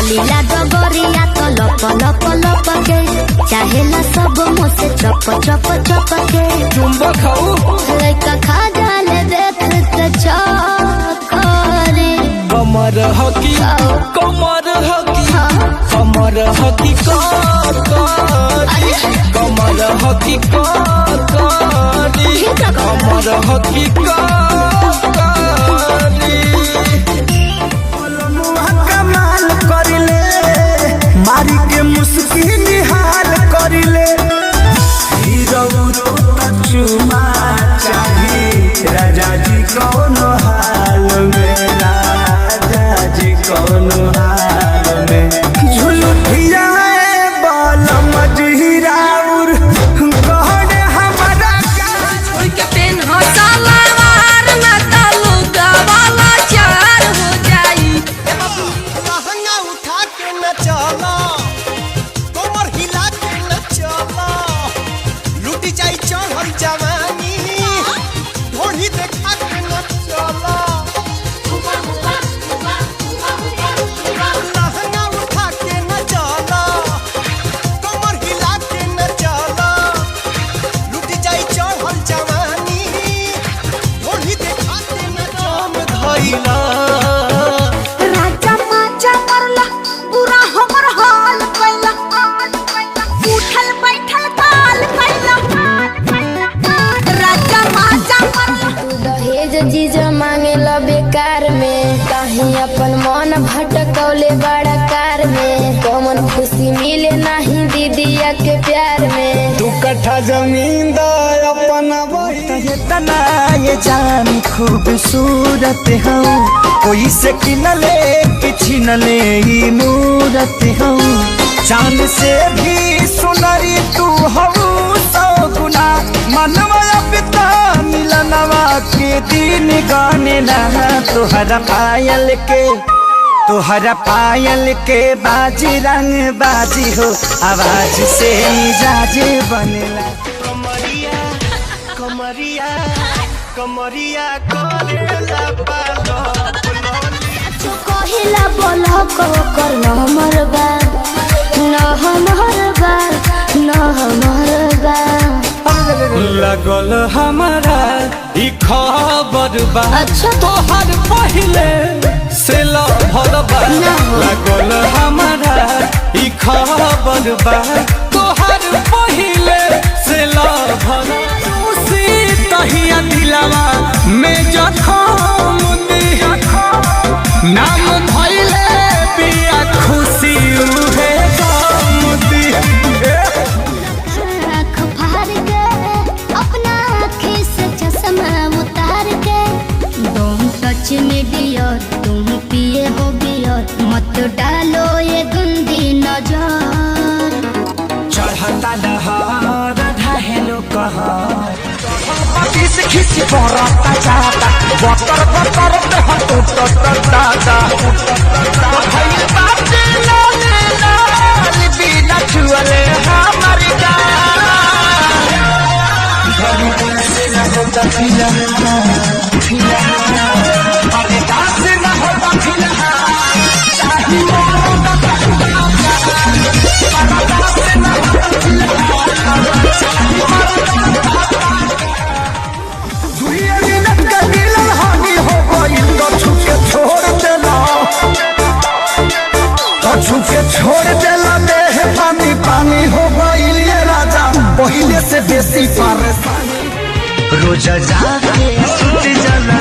चलीला डगरिया तो लप लप लप के चाहेला सब मुझसे चप चप चप के चुम्बक खाऊ लड़का खा जाले देख के चौकरे कमर हकी कमर हकी कमर हकी कमर हकी कमर हकी कमाल करिले मारी के मुस्की निहाल करिले हीरो चुमा चाही राजा जी कौन हाल में राजा जी कौन हाल में झुलुठिया बाल मजहिराउर कहने हमारा छोड़ के पेन हसाला वार ना तालू गवाला चार हो जाई लहंगा उठा के न चला कमर हिला के न चला लूटी जाई चढ़ल जवानी ढोली देखा के न चला लहंगा उठा के न चला कमर हिला के न चला लूटी जाई चढ़ल जवानी ढोली देखा के न जाम धइला राजा माचा मरला पूरा हमर हाल कैला उठल बैठल काल कैला राजा माचा मरला तू दहेज चीज मांगेला बेकार में कहीं अपन मन भटकौले बड़ा कार में कौन खुशी मिले नहीं दीदिया के प्यार में तू कट्ठा जमीन दा अपना वही तना ये जान खूबसूरत हूँ कोई से किनले किछि नले ई मूरत हूँ चांद से भी सुनरी तू हूँ सौ गुना मनवा पिता मिलनवा के दिन गाने लगा तुहरा पायल के बाजी रंग बाजी हो आवाज से मिजाज बनेला कमरिया कमरिया कमरिया करेला पालो तू कहिला बोला को कर न मरबा न हमरबा न हमरबा लगल हमारा ई खबर बा अच्छा। तोहर पहिले से लभर बा लगल हमारा ई खबर बा तोहर पहिले से लभर खुशी तहिया दिलावा में जखम दी नाम धइले बिया खुशी उहे गम दी आँख फाड़ के अपना आँखी से चश्मा उतार के तुम सच में डियर तुम पिए हो बियर मत डालो ये गंदी नजर चढ़ता लहर ढहेलो कहर खिस खिस बरता जाता बतर बतर देह टूटता दादा भइल बाटे लाले लाल बिना छुअले हमर गाल घड़ी से न होता फिला अरे दास न होता फिला चाही मोरा छोड़ देला देह पानी पानी हो गइल ये राजा पहिले से बेसी परेशानी रोज जाके सुत जाला